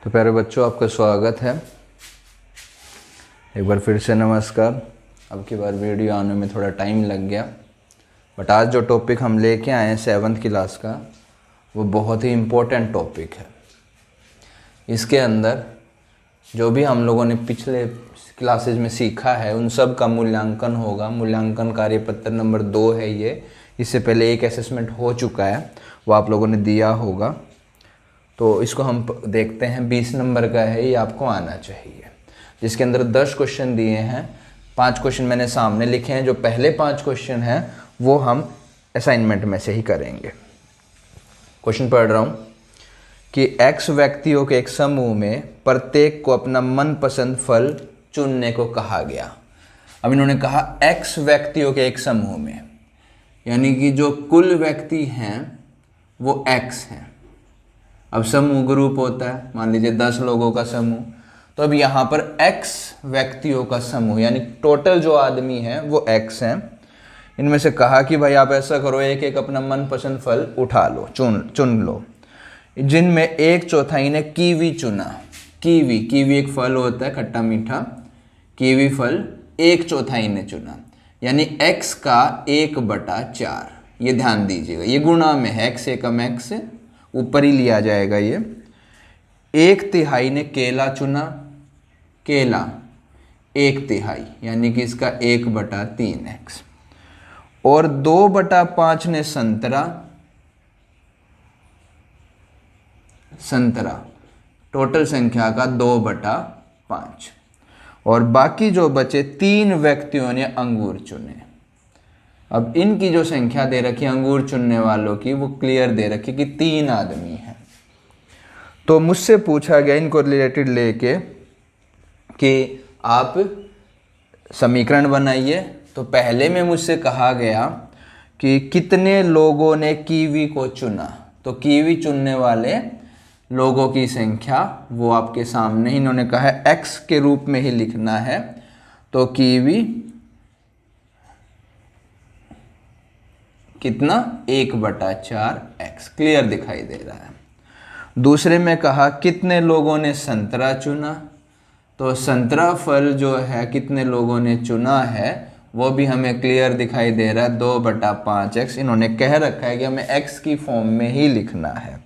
तो प्यारे बच्चों, आपका स्वागत है। एक बार फिर से नमस्कार। अब की बार वीडियो आने में थोड़ा टाइम लग गया, बट आज जो टॉपिक हम लेके आए हैं 7th क्लास का, वो बहुत ही इम्पोर्टेंट टॉपिक है। इसके अंदर जो भी हम लोगों ने पिछले क्लासेज में सीखा है उन सब का मूल्यांकन होगा। मूल्यांकन कार्यपत्र नंबर 2 है ये। इससे पहले एक असेसमेंट हो चुका है, वो आप लोगों ने दिया होगा। तो इसको हम देखते हैं। 20 नंबर का है, ये आपको आना चाहिए, जिसके अंदर 10 क्वेश्चन दिए हैं। 5 क्वेश्चन मैंने सामने लिखे हैं। जो पहले 5 क्वेश्चन हैं वो हम असाइनमेंट में से ही करेंगे। क्वेश्चन पढ़ रहा हूँ कि X व्यक्तियों के एक समूह में प्रत्येक को अपना मनपसंद फल चुनने को कहा गया। अब इन्होंने कहा X व्यक्तियों के एक समूह में, यानी कि जो कुल व्यक्ति हैं वो X हैं। अब समूह ग्रुप होता है, मान लीजिए 10 लोगों का समूह। तो अब यहाँ पर X व्यक्तियों का समूह, यानी टोटल जो आदमी है वो X हैं। इनमें से कहा कि भाई आप ऐसा करो, एक एक अपना मनपसंद फल उठा लो, चुन लो। जिनमें एक चौथाई ने कीवी चुना। कीवी एक फल होता है, खट्टा मीठा। कीवी फल एक चौथाई ने चुना, यानी X का 1/4। ये ध्यान दीजिएगा, ये गुणा में है, X एकम X ऊपर ही लिया जाएगा ये। 1/3 ने केला चुना। केला 1/3, यानी कि इसका 1/3x। और 2/5 ने संतरा। टोटल संख्या का 2/5। और बाकी जो बचे 3 व्यक्तियों ने अंगूर चुने। अब इनकी जो संख्या दे रखी है अंगूर चुनने वालों की, वो क्लियर दे रखी कि 3 आदमी हैं। तो मुझसे पूछा गया इनको रिलेटेड लेके कि आप समीकरण बनाइए। तो पहले में मुझसे कहा गया कि कितने लोगों ने कीवी को चुना। तो कीवी चुनने वाले लोगों की संख्या वो आपके सामने ही इन्होंने कहा है X के रूप में ही लिखना है। तो कीवी कितना, 1/4x, क्लियर दिखाई दे रहा है। दूसरे में कहा कितने लोगों ने संतरा चुना। तो संतरा फल जो है कितने लोगों ने चुना है वो भी हमें क्लियर दिखाई दे रहा है, 2/5x। इन्होंने कह रखा है कि हमें x की फॉर्म में ही लिखना है।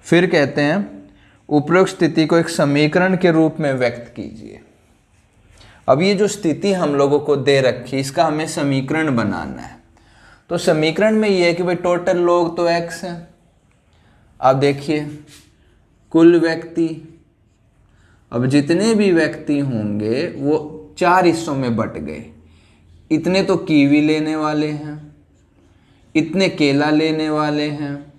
फिर कहते हैं उपरोक्त स्थिति को एक समीकरण के रूप में व्यक्त कीजिए। अब ये जो स्थिति हम लोगों को दे रखी, इसका हमें समीकरण बनाना है। तो समीकरण में ये है कि भाई टोटल लोग तो X हैं। आप देखिए कुल व्यक्ति, अब जितने भी व्यक्ति होंगे वो 4 हिस्सों में बट गए। इतने तो कीवी लेने वाले हैं, इतने केला लेने वाले हैं,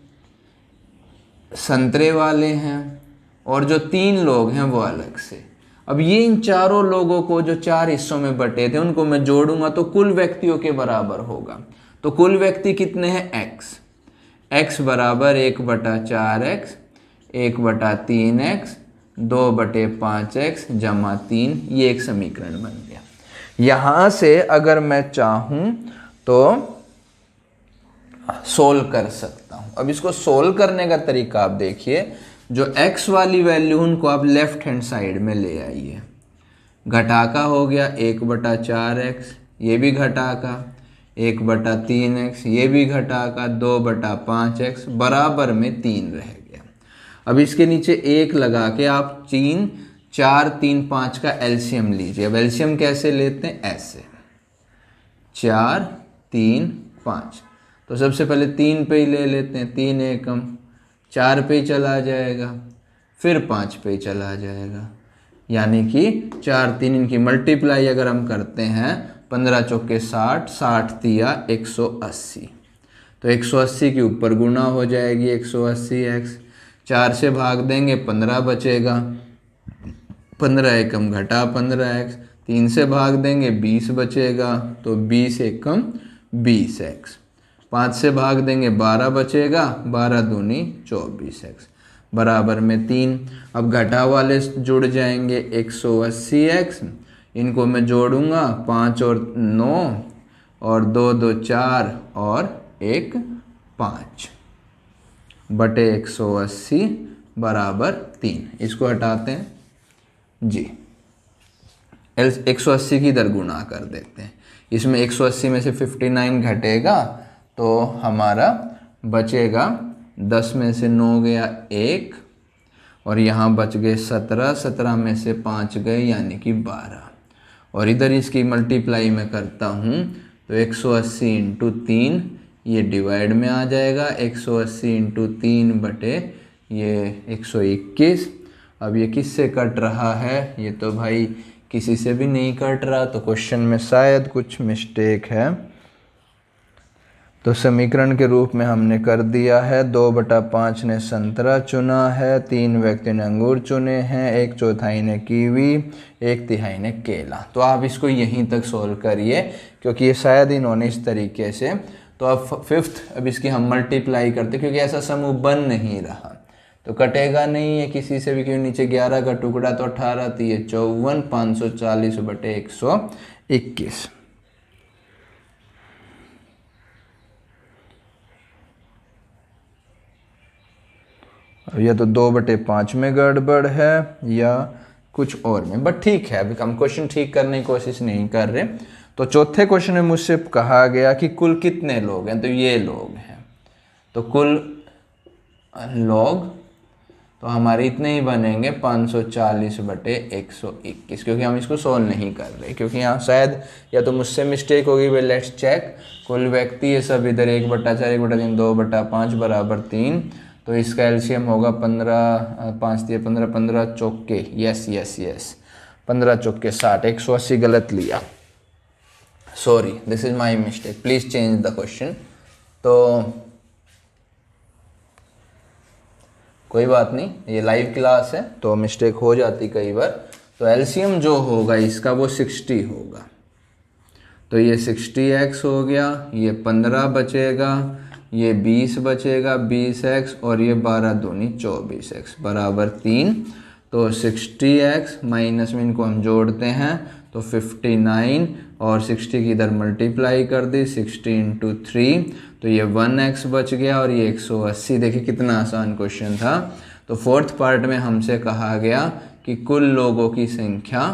संतरे वाले हैं, और जो 3 लोग हैं वो अलग से। अब ये इन चारों लोगों को जो 4 हिस्सों में बटे थे उनको मैं जोड़ूंगा तो कुल व्यक्तियों के बराबर होगा। तो कुल व्यक्ति कितने हैं, x बराबर 1/4x, 1/3x, 2/5x जमा 3। ये एक समीकरण बन गया। यहां से अगर मैं चाहूं तो सोल्व कर सकता हूं। अब इसको सोल्व करने का तरीका आप देखिए। जो x वाली वैल्यू उनको आप लेफ्ट हैंड साइड में ले आइए। घटाका हो गया 1/4x, ये भी घटाका 1/3x, ये भी घटाका 2/5x, बराबर में 3 रह गया। अब इसके नीचे 1 लगा के आप 3, 4, 3, 5 का एलसीएम लीजिए। अब एलसीएम कैसे लेते हैं, ऐसे 4, 3, 5। तो सबसे पहले 3 पे ही ले लेते हैं, 3 एकम 4 पे ही चला जाएगा, फिर 5 पे ही चला जाएगा। यानी कि 4, 3 इनकी मल्टीप्लाई अगर हम करते हैं, 15 चौके 60, 60 तिया 180। तो 180 के ऊपर गुणा हो जाएगी 180x। 4 से भाग देंगे 15 बचेगा, 15 एकम घटा 15x। 3 से भाग देंगे 20 बचेगा, तो 20 एकम 20x। 5 से भाग देंगे 12 बचेगा, 12 दूनी 24x, बराबर में 3। अब घटा वाले जुड़ जाएंगे 180x। इनको मैं जोड़ूंगा 5 और 9, और 2, 2, 4 और 1, 5 बटे 180 बराबर 3। इसको हटाते हैं जी, 180 की इधर गुणा कर देते हैं। इसमें 180 में से 59 घटेगा तो हमारा बचेगा 10 में से 9 गया 1 और यहाँ बच गए 17, 17 में से 5 गए यानी कि 12। और इधर इसकी मल्टीप्लाई मैं करता हूँ तो 180 इंटू 3 ये डिवाइड में आ जाएगा, 180 इंटू 3 बटे ये 121। अब ये किससे कट रहा है? ये तो भाई किसी से भी नहीं कट रहा, तो क्वेश्चन में शायद कुछ मिस्टेक है। तो समीकरण के रूप में हमने कर दिया है, 2/5 ने संतरा चुना है, 3 व्यक्ति ने अंगूर चुने हैं, 1/4 ने कीवी, 1/3 ने केला। तो आप इसको यहीं तक सोल्व करिए क्योंकि ये शायद इन्होंने इस तरीके से। तो अब फिफ्थ, अब इसकी हम मल्टीप्लाई करते क्योंकि ऐसा समूह बन नहीं रहा तो कटेगा नहीं है किसी से भी, क्योंकि नीचे 11 का टुकड़ा तो 18, तो ये 54, 540 बटे 121। अब या तो 2/5 में गड़बड़ है या कुछ और में, बट ठीक है, अभी हम क्वेश्चन ठीक करने की कोशिश नहीं कर रहे। तो चौथे क्वेश्चन में मुझसे कहा गया कि कुल कितने लोग हैं, तो ये लोग हैं, तो कुल लॉग तो हमारे इतने ही बनेंगे 540 बटे 121, क्योंकि हम इसको सोल्व नहीं कर रहे, क्योंकि यहाँ शायद या तो मुझसे मिस्टेक होगी। वे लेट्स चेक। कुल व्यक्ति ये सब इधर 1/4, 1/3, 2/5 बराबर 3, तो इसका एलसीएम होगा 15, 5 दिए 15, 15 चौके, यस यस यस 15 चौके 60, 180 गलत लिया, sorry this is my mistake, please change the question. तो कोई बात नहीं, ये लाइव क्लास है तो मिस्टेक हो जाती कई बार। तो एलसीएम जो होगा इसका वो 60 होगा, तो ये 60x हो गया, ये 15 बचेगा, ये 20 बचेगा 20x और ये 12 दूनी 24x बराबर 3। तो 60x माइनस में इनको हम जोड़ते हैं तो 59 और 60 की इधर मल्टीप्लाई कर दी, 60 इंटू 3 तो ये 1x बच गया और ये 180। देखिए कितना आसान क्वेश्चन था। तो फोर्थ पार्ट में हमसे कहा गया कि कुल लोगों की संख्या,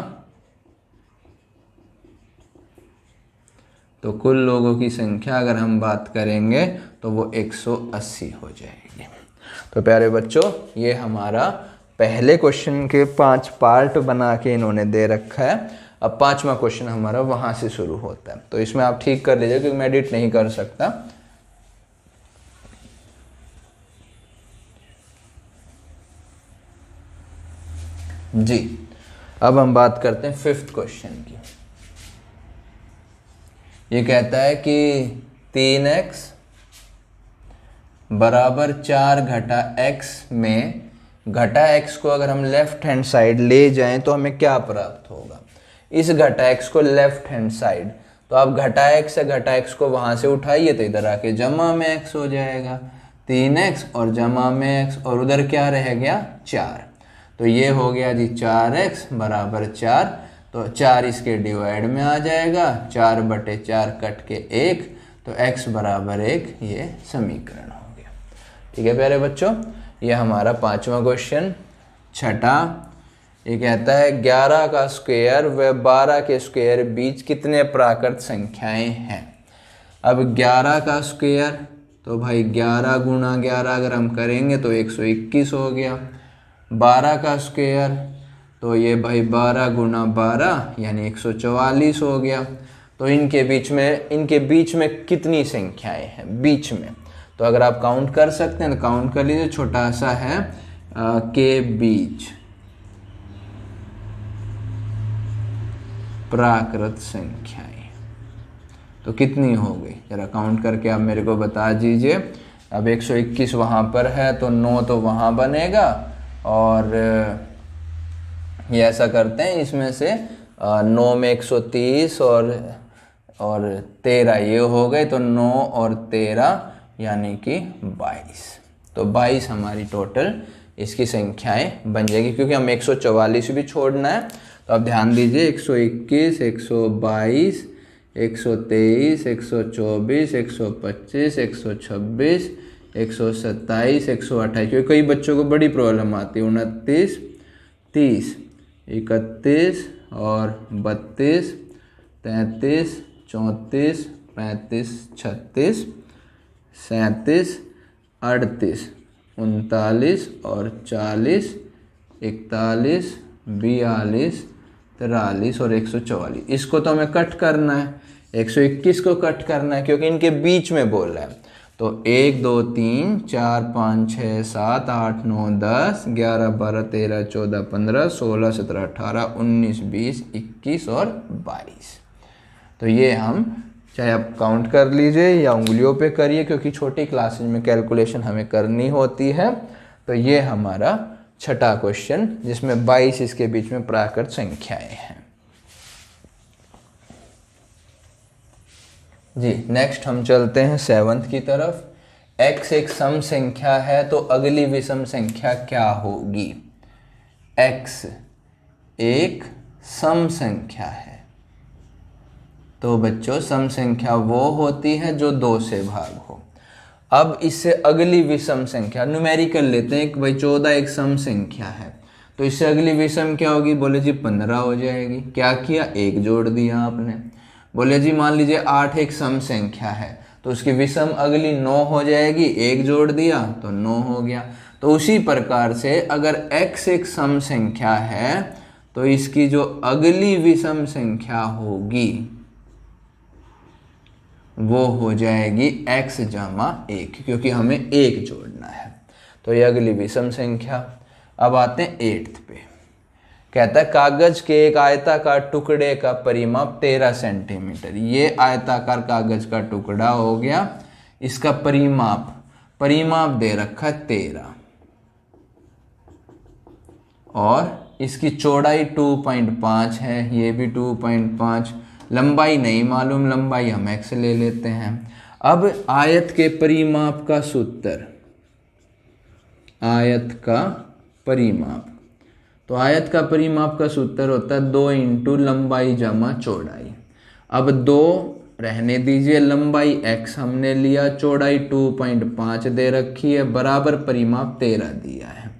तो कुल लोगों की संख्या अगर हम बात करेंगे तो वो 180 हो जाएगी। तो प्यारे बच्चों, ये हमारा पहले क्वेश्चन के 5 पार्ट बना के इन्होंने दे रखा है। अब 5वां क्वेश्चन हमारा वहां से शुरू होता है, तो इसमें आप ठीक कर लीजिए क्योंकि मैं एडिट नहीं कर सकता। जी, अब हम बात करते हैं फिफ्थ क्वेश्चन की। ये कहता है कि 3x बराबर 4 घटा x में घटा x को अगर हम लेफ्ट हैंड साइड ले जाएं तो हमें क्या प्राप्त होगा। इस घटा x को लेफ्ट हैंड साइड, तो आप घटा x से घटा x को वहां से उठाइए तो इधर आके जमा में x हो जाएगा, 3x और जमा में x और उधर क्या रह गया 4, तो ये हो गया जी 4x बराबर 4। तो 4 इसके डिवाइड में आ जाएगा, 4/4 कट के 1, तो x बराबर 1 ये समीकरण हो गया। ठीक है प्यारे बच्चों, ये हमारा 5वां क्वेश्चन। छठा, ये कहता है 11 का स्क्वायर व 12 के स्क्वायर बीच कितने प्राकृत संख्याएं हैं। अब 11 का स्क्वायर तो भाई 11 गुणा 11 अगर हम करेंगे तो 121 हो गया। 12 का स्क्वायर तो ये भाई 12 गुणा 12 यानी 144 हो गया। तो इनके बीच में कितनी संख्याएं हैं बीच में, तो अगर आप काउंट कर सकते हैं तो काउंट कर लीजिए। छोटा सा है के बीच प्राकृत संख्याएं, तो कितनी हो गई जरा काउंट करके आप मेरे को बता दीजिए। अब 121 वहाँ पर है तो 9 तो वहाँ बनेगा, और ये ऐसा करते हैं इसमें से 9 में 130 और 13 ये हो गए, तो 9 और 13 यानी कि 22। तो 22 हमारी टोटल इसकी संख्याएं बन जाएगी, क्योंकि हम 144 भी छोड़ना है। तो आप ध्यान दीजिए 121, 122, 123, 124, 125, 126, 127, 128, क्योंकि कई बच्चों को बड़ी प्रॉब्लम आती है। 29, 30, 31 और 32, 33, 34, 35, 36, 37, 38, 39 और 40, 41, 42, 43 और 144। इसको तो हमें कट करना है, 121 को कट करना है क्योंकि इनके बीच में बोल रहा है। तो 1, 2, 3, 4, 5, 6, 7, 8, 9, 10, 11, 12, 13, 14, 15, 16, 17, 18, 19, 20, 21 और 22। तो ये हम चाहे आप काउंट कर लीजिए या उंगलियों पे करिए, क्योंकि छोटी क्लासेज में कैलकुलेशन हमें करनी होती है। तो ये हमारा छठा क्वेश्चन, जिसमें 22 इसके बीच में प्राकृत संख्याएं हैं। जी नेक्स्ट हम चलते हैं 7th की तरफ। x एक सम संख्या है तो अगली विषम संख्या क्या होगी? x एक सम संख्या है तो बच्चों सम संख्या वो होती है जो 2 से भाग हो। अब इससे अगली विषम संख्या न्यूमेरिकल लेते हैं। भाई 14 एक सम संख्या है तो इससे अगली विषम क्या होगी? बोले जी 15 हो जाएगी। क्या किया? एक जोड़ दिया आपने। बोले जी मान लीजिए 8 एक सम संख्या है तो उसकी विषम अगली 9 हो जाएगी, एक जोड़ दिया तो 9 हो गया। तो उसी प्रकार से अगर x एक सम संख्या है तो इसकी जो अगली विषम संख्या होगी वो हो जाएगी x जमा 1, क्योंकि हमें 1 जोड़ना है। तो ये अगली विषम संख्या। अब आते हैं 8th पे। कहता है कागज के एक आयताकार टुकड़े का परिमाप 13 सेंटीमीटर। ये आयताकार कागज का टुकड़ा हो गया, इसका परिमाप दे रखा है 13 और इसकी चौड़ाई 2.5 है, ये भी 2.5। लंबाई नहीं मालूम, लंबाई हम x ले लेते हैं। अब आयत के परिमाप का सूत्र, आयत का परिमाप, तो आयत का परिमाप का सूत्र होता है 2 इंटू लंबाई जमा चौड़ाई। अब 2 रहने दीजिए, लंबाई x हमने लिया, चौड़ाई 2.5 दे रखी है, बराबर परिमाप 13 दिया है।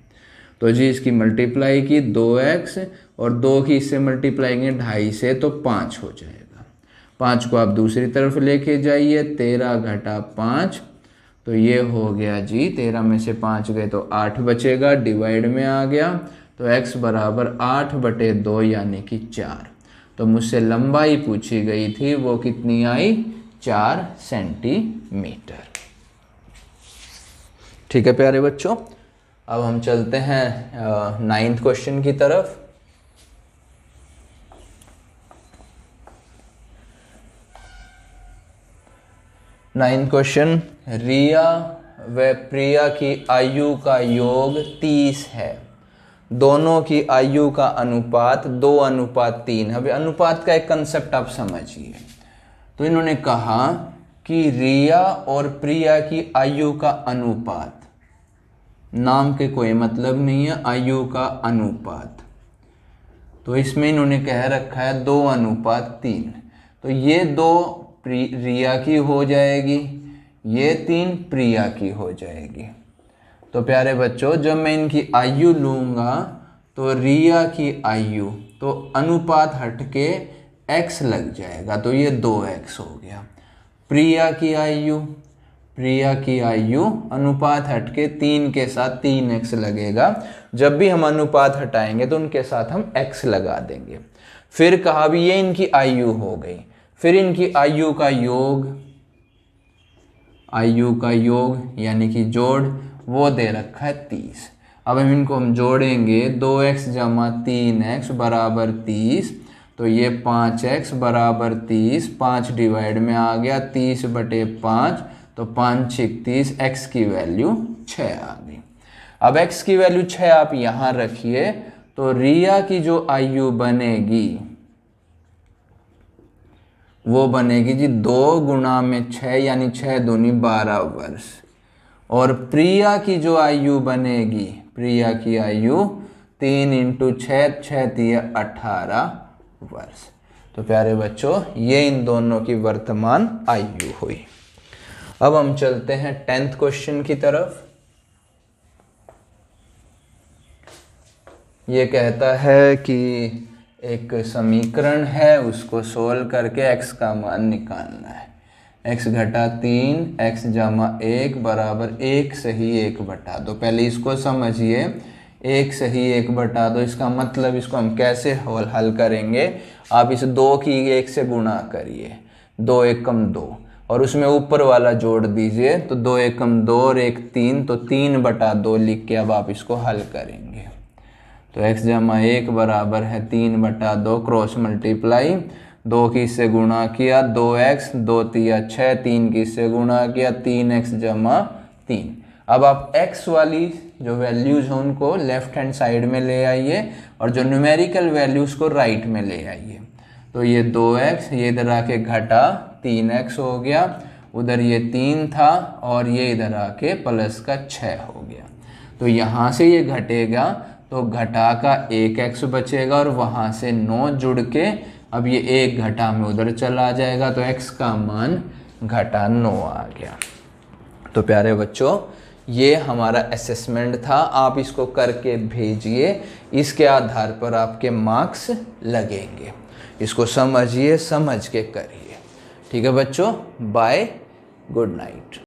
तो जी इसकी मल्टीप्लाई की 2x और 2 की इससे मल्टीप्लाई की 2.5 से तो 5 हो जाएगा। 5 को आप दूसरी तरफ लेके जाइए, 13 घटा 5 तो ये हो गया जी 13 में से 5 गए तो 8 बचेगा, डिवाइड में आ गया तो x बराबर 8/2 यानी कि 4। तो मुझसे लंबाई पूछी गई थी, वो कितनी आई? 4 सेंटीमीटर। ठीक है प्यारे बच्चों, अब हम चलते हैं 9th क्वेश्चन की तरफ। नाइन्थ क्वेश्चन, रिया व प्रिया की आयु का योग 30 है। दोनों की आयु का अनुपात 2:3। अभी अनुपात का एक कंसेप्ट आप समझिए। तो इन्होंने कहा कि रिया और प्रिया की आयु का अनुपात, नाम के कोई मतलब नहीं है, आयु का अनुपात, तो इसमें इन्होंने कह रखा है 2:3। तो ये 2 रिया की हो जाएगी, ये 3 प्रिया की हो जाएगी। तो प्यारे बच्चों जब मैं इनकी आयु लूँगा तो रिया की आयु तो अनुपात हट के x लग जाएगा, तो ये 2x हो गया। प्रिया की आयु अनुपात हट के 3 के साथ 3x लगेगा। जब भी हम अनुपात हटाएंगे तो उनके साथ हम x लगा देंगे। फिर कहा भी ये इनकी आयु हो गई, फिर इनकी आयु का योग यानी कि जोड़ वो दे रखा है 30। अब हम जोड़ेंगे 2x जमा 3x बराबर 30, तो ये 5x बराबर 30, 5 डिवाइड में आ गया 30/5, तो 5 6 30, x की वैल्यू 6 आ गई। अब x की वैल्यू 6 आप यहाँ रखिए, तो रिया की जो आयु बनेगी वो बनेगी जी 2 गुणा में 6 यानी 6 दूनी 12 वर्ष। और प्रिया की जो आयु बनेगी, प्रिया की आयु 3 इंटू 6, 6 3 18 वर्ष। तो प्यारे बच्चों ये इन दोनों की वर्तमान आयु हुई। अब हम चलते हैं 10th क्वेश्चन की तरफ। ये कहता है कि एक समीकरण है, उसको सोल्व करके x का मान निकालना है। x घटा 3 x जमा 1 बराबर 1 सही 1/2। पहले इसको समझिए, 1 सही 1/2, इसका मतलब इसको हम कैसे हल करेंगे। आप इस 2 की 1 से गुणा करिए, 2 एकम 2, और उसमें ऊपर वाला जोड़ दीजिए, तो 2 एकम 2 और 1 3, तो 3/2 लिख के अब आप इसको हल करेंगे। तो x जमा 1 बराबर है 3/2, क्रॉस मल्टीप्लाई, 2 की इससे गुणा किया 2x, 2 तिया 6, 3 की इससे गुणा किया 3x जमा 3। अब आप x वाली जो वैल्यूज़ हैं उनको लेफ्ट हैंड साइड में ले आइए और जो न्यूमेरिकल वैल्यूज़ को राइट में ले आइए। तो ये 2x, ये इधर आके घटा 3x हो गया, उधर ये 3 था और ये इधर आके प्लस का 6 हो गया। तो यहाँ से ये घटेगा तो घटा का 1x बचेगा और वहाँ से 9 जुड़ के अब ये 1 घटा में उधर चला जाएगा, तो x का मान घटा 9 आ गया। तो प्यारे बच्चों, ये हमारा असेसमेंट था, आप इसको करके भेजिए, इसके आधार पर आपके मार्क्स लगेंगे। इसको समझिए, समझ के करिए। ठीक है बच्चों, बाय, गुड नाइट।